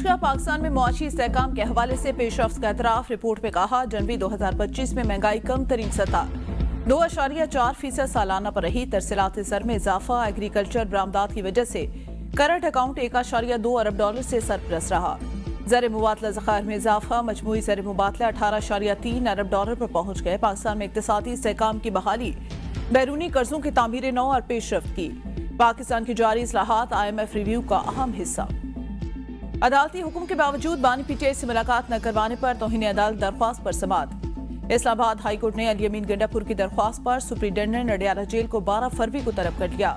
का पाकिस्तान में मुआशी इस्तेहकाम के हवाले से पेशरफ्त का एतराफ। रिपोर्ट में कहा, जनवरी 2025 में महंगाई कम तरीन सतह 2.4% सालाना पर रही। तरसीलात ज़र में इजाफा। एग्रीकल्चर बरामदात की वजह से करंट अकाउंट $1.2 अरब से सरप्लस रहा। ज़र मुबादला ज़खायर में इजाफा। मजमूई ज़र मुबादला $18.3 अरब पर पहुंच गए। पाकिस्तान में इक्तिसादी इस्तेहकाम की बहाली, बैरूनी कर्जों की तामीर नौ और पेशरफ्त की। पाकिस्तान की जारी इस्लाहात IMF रिव्यू का अहम हिस्सा। अदालती हुक्म के बावजूद बानी PTI से मुलाकात न करवाने पर तौहीन अदालत दरख्वास्त पर समाअत। इस्लामाबाद हाई कोर्ट ने अली अमीन गंडापुर की दरख्वास्त पर सुप्रीटेंडेंट अडियाला जेल को 12 फरवरी को तलब कर लिया।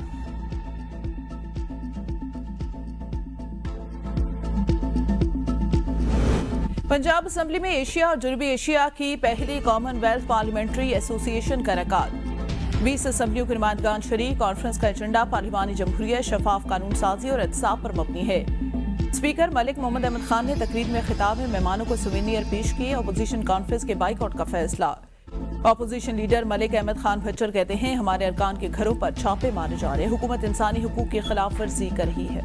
पंजाब असम्बली में एशिया और जनूबी एशिया की पहली कॉमनवेल्थ पार्लियामेंट्री एसोसिएशन का इनेकाद। 20 असम्बलियों के नुमाइंदगान शरीक। कॉन्फ्रेंस का एजेंडा पार्लिमानी जमहूरियत, शफाफ कानून साजी और एहतसाब पर मबनी है। स्पीकर मलिक मोहम्मद अहमद खान ने तकरीर में खिताब में मेहमानों को सुवेनियर पेश किए। अपोजिशन कॉन्फ्रेंस के बाइकआउट का फैसला। अपोजिशन लीडर मलिक अहमद खान भच्चर कहते हैं, हमारे अरकान के घरों पर छापे मारे जा रहे हैं। हुकूमत इंसानी हुकूक की खिलाफ वर्जी कर रही है।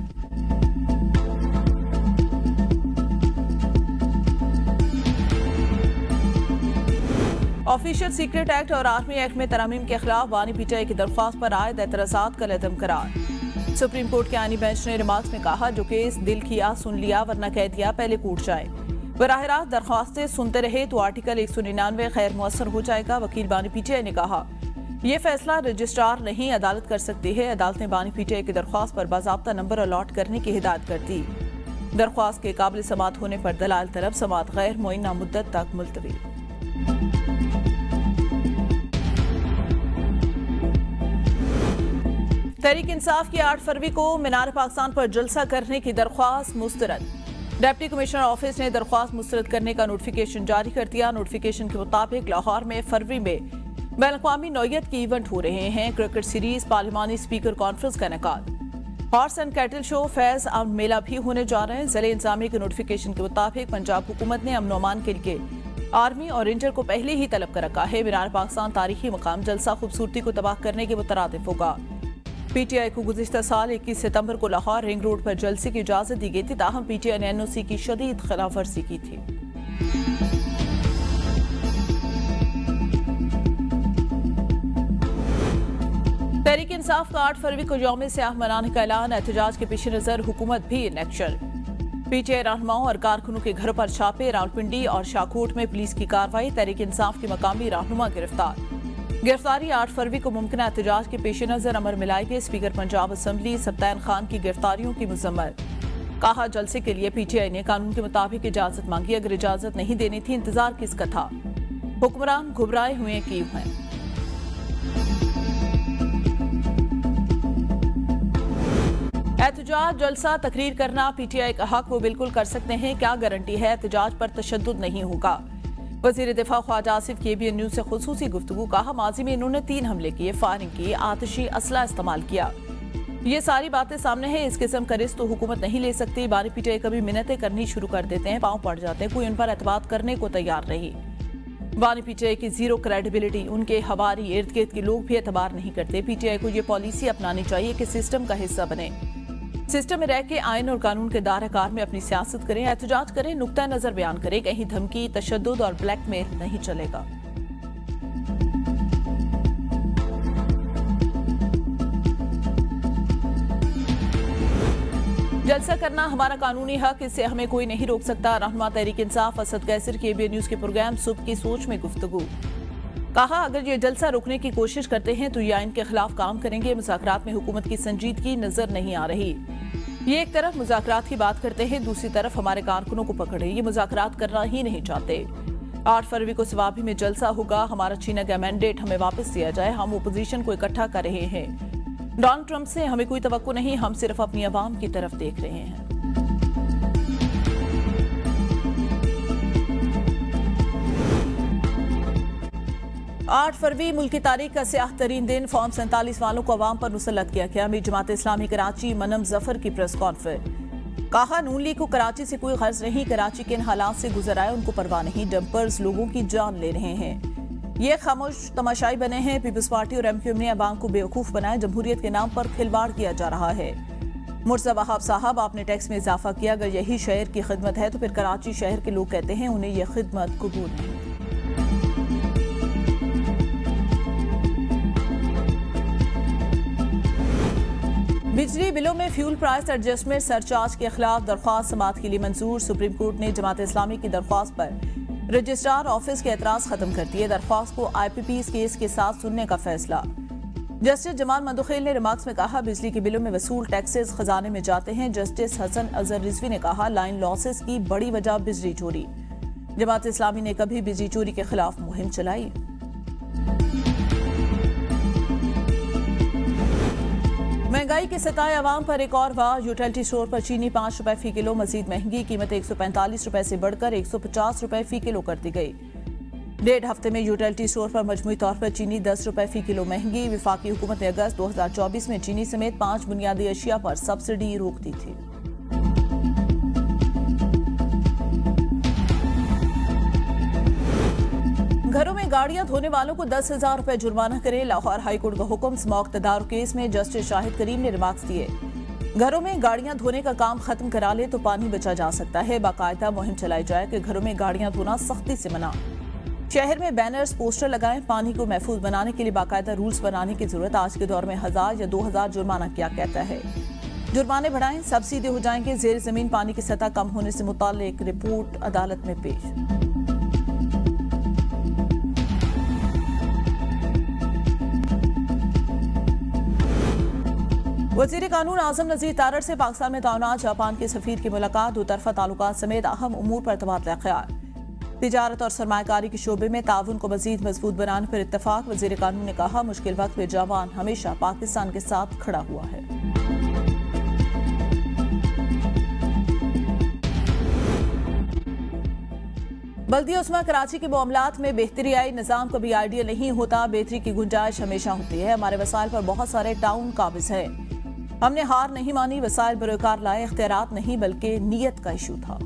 ऑफिशियल सीक्रेट एक्ट और आर्मी एक्ट में तरमीम के खिलाफ बानी PTI की दरख्वास्त पर आयद एतराज़ात कल अदम करार। सुप्रीम कोर्ट के आईनी बेंच ने रिमार्क्स में कहा, जो केस दिल किया सुन लिया, वरना कह दिया पहले कूट जाए। बराह रास्त दरख्वास्तें सुनते रहे तो आर्टिकल 199 गैर मुअस्सर हो जाएगा। वकील बानी PTI ने कहा, यह फैसला रजिस्ट्रार नहीं अदालत कर सकती है। अदालत ने बानी PTI की दरख्वास्त पर बाज़ाब्ता नंबर अलॉट करने की हिदायत कर दी। दरख्वास्त के काबिल समाअत होने पर दलाल तरफ समाअत गैर मुअय्यना मुद्दत तक मुलतवी। तहरीक इंसाफ की 8 फरवरी को मीनार पाकिस्तान पर जलसा करने की दरख्वास्त मुस्तरद। डिप्टी कमिश्नर ऑफिस ने दरख्वास्त मुस्तरद करने का नोटिफिकेशन जारी कर दिया। नोटिफिकेशन के मुताबिक लाहौर में फरवरी में बैनुल-अक़वामी नौइयत के इवेंट हो रहे हैं। क्रिकेट सीरीज, पार्लिमानी स्पीकर कॉन्फ्रेंस का इनेकाद, horse and cattle show, Faiz Aman मेला भी होने जा रहे हैं। ज़िले इंतजामिया के नोटिफिकेशन के मुताबिक पंजाब हुकूमत ने अमन अमान के लिए आर्मी और रेंजर को पहले ही तलब कर रखा है। मीनार पाकिस्तान तारीखी मकाम, जलसा खूबसूरती को तबाह करने के मुतरादिफ होगा। PTI को गुज़िश्ता साल 21 सितंबर को लाहौर रिंग रोड पर जलसे की इजाजत दी गई थी, ताहम PTI ने NOC की शदीद खिलाफ वर्जी की थी। तहरीक इंसाफ का 8 फरवरी को यौम सियाह मनाने का ऐलान। एहतजाज के पेश नजर हुकूमत भी इन एक्शन। PTI रहनुमाओं और कारकुनों के घरों पर छापे। रावलपिंडी और शाहकोट में पुलिस की कार्रवाई। तहरीक इंसाफ की मकामी रहनुमा गिरफ्तार। गिरफ्तारी 8 फरवरी को मुमकिन एहतजाज के पेश नजर अमर मिलाई गई। स्पीकर पंजाब असम्बली सब्तान खान की गिरफ्तारियों की मुजम्मत। कहा, जलसे के लिए PTI ने कानून के मुताबिक इजाजत मांगी। अगर इजाजत नहीं देनी थी, इंतजार किसका था? हुक्मरान घुबराए हुए क्यों हैं? एहतजाज, जलसा, तकरीर करना PTI का हक, वो बिल्कुल कर सकते हैं। क्या गारंटी है एहतजाज पर तशद्दुद नहीं होगा? वज़ीर दिफा ख्वाजा आसिफ की ABN न्यूज़ से खुसूसी गुफ्तगू। कहा, माजी में इन्होंने 3 हमले किए, फायरिंग की, आतिशी असला इस्तेमाल किया। ये सारी बातें सामने हैं। इस किस्म का रिस्क तो हुकूमत नहीं ले सकती। बानी PTI कभी मिन्नतें करनी शुरू कर देते हैं, पांव पड़ जाते हैं, कोई उन पर एतबार करने को तैयार नहीं। बानी PTI की जीरो क्रेडिबिलिटी, उनके हवारी इर्द गिर्द के लोग भी एतबार नहीं करते। PTI को ये पॉलिसी अपनानी चाहिए कि सिस्टम का हिस्सा बने, सिस्टम में रह के आयन और कानून के दायरे कार में अपनी सियासत करें, एहतजाज करें, नुक्ता नजर बयान करें। कहीं धमकी, तशद्दुद और ब्लैकमेल नहीं चलेगा। जलसा करना हमारा कानूनी हक, इससे हमें कोई नहीं रोक सकता। रहनुमा तहरीक इंसाफ असद कैसर की ABN न्यूज़ के प्रोग्राम सुबह की सोच में गुफ्तगू। कहा, अगर ये जलसा रोकने की कोशिश करते हैं तो ये आइन के खिलाफ काम करेंगे। मुज़ाकरात में हुकूमत की संजीदगी नजर नहीं आ रही। ये एक तरफ मुज़ाकरात की बात करते हैं, दूसरी तरफ हमारे कारकुनों को पकड़े। ये मुज़ाकरात करना ही नहीं चाहते। 8 फरवरी को सवाबी में जलसा होगा। हमारा छीना गया मैंडेट हमें वापस दिया जाए। हम ओपोजिशन को इकट्ठा कर रहे हैं। डोनाल्ड ट्रंप से हमें कोई तवक्को नहीं, हम सिर्फ अपनी आवाम की तरफ देख रहे हैं। 8 फरवरी मुल्क की तारीख का स्याह तरीन दिन। फॉर्म 47 वालों को अवाम पर मुसल्लत किया गया। अमीर जमात इस्लामी कराची मनम जफर की प्रेस कॉन्फ्रेंस। कहा, नून लीग को कराची से कोई गर्ज नहीं। कराची के इन हालात से गुजर आए, उनको परवाह नहीं। डंपर्स लोगों की जान ले रहे हैं। ये खामोश तमाशाई बने हैं। पीपल्स पार्टी और MQM ने अवाम को बेवकूफ बनाया। जमहूरियत के नाम पर खिलवाड़ किया जा रहा है। मुर्जा वहाब साहब, आपने टैक्स में इजाफा किया। अगर यही शहर की खिदमत है तो फिर कराची शहर के लोग कहते हैं उन्हें यह खिदमत कबूल नहीं। बिजली बिलों में फ्यूल प्राइस एडजस्टमेंट सरचार्ज के खिलाफ दरख्वास्त समाअत के लिए मंजूर। सुप्रीम कोर्ट ने जमात इस्लामी की दरख्वास्त पर रजिस्ट्रार ऑफिस के एतराज खत्म कर दिए। दरख्वास्त को IPP's केस के साथ सुनने का फैसला। जस्टिस जमाल मंदुखेल ने रिमार्क्स में कहा, बिजली के बिलों में वसूल टैक्सेस खजाने में जाते हैं। जस्टिस हसन अजहर रिजवी ने कहा, लाइन लॉसेस की बड़ी वजह बिजली चोरी। जमात इस्लामी ने कभी बिजली चोरी के खिलाफ मुहिम चलाई? महंगाई के सताए अवाम पर एक और वार। यूटिलिटी स्टोर पर चीनी 5 रुपए फी किलो मजीद महंगी। कीमत 145 रुपए से बढ़कर 150 रुपए फी किलो कर दी गई। 1.5 हफ्ते में यूटिलिटी स्टोर पर मजमूई तौर पर चीनी 10 रुपए फी किलो महंगी। विफाकी हुकूमत ने अगस्त 2024 में चीनी समेत 5 बुनियादी अशिया पर सब्सिडी रोक दी थी। घरों में गाड़ियां धोने वालों को 10,000 रुपए जुर्माना करे। लाहौर हाईकोर्ट का हुक्म। स्मॉक तदारुक केस में जस्टिस शाहिद करीम ने रिमार्क्स दिए। घरों में गाड़ियां धोने का काम खत्म करा ले तो पानी बचा जा सकता है। बाकायदा मुहिम चलाई जाए कि घरों में गाड़ियां धोना सख्ती से मना। शहर में बैनर्स, पोस्टर लगाएं। पानी को महफूज बनाने के लिए बाकायदा रूल्स बनाने की जरूरत। आज के दौर में 1000 या 2000 जुर्माना क्या कहता है। जुर्माने बढ़ाएं, सब सीधे हो जाएंगे। जेर जमीन पानी की सतह कम होने से मुताल्लिक रिपोर्ट अदालत में पेश। वजीर कानून आजम नजीर तारड़ से पाकिस्तान में तैनात जापान के सफीर की मुलाकात। दो तरफा ताल्लुकात समेत अहम उमूर पर तबादला ख्याल। तिजारत और सरमायाकारी के शोबे में ताउन को मजीद मजबूत बनाने पर इत्तफाक। वजीर कानून ने कहा, मुश्किल वक्त में जापान हमेशा पाकिस्तान के साथ खड़ा हुआ है। बल्दिया उस्मा कराची के मामलात में बेहतरी आई। निजाम कभी आइडियल नहीं होता, बेहतरी की गुंजाइश हमेशा होती है। हमारे वसाइल पर बहुत सारे टाउन काबिज है। हमने हार नहीं मानी, वसाइल बरोकार लाए। इख्तियारात नहीं बल्कि नीयत का इशू था।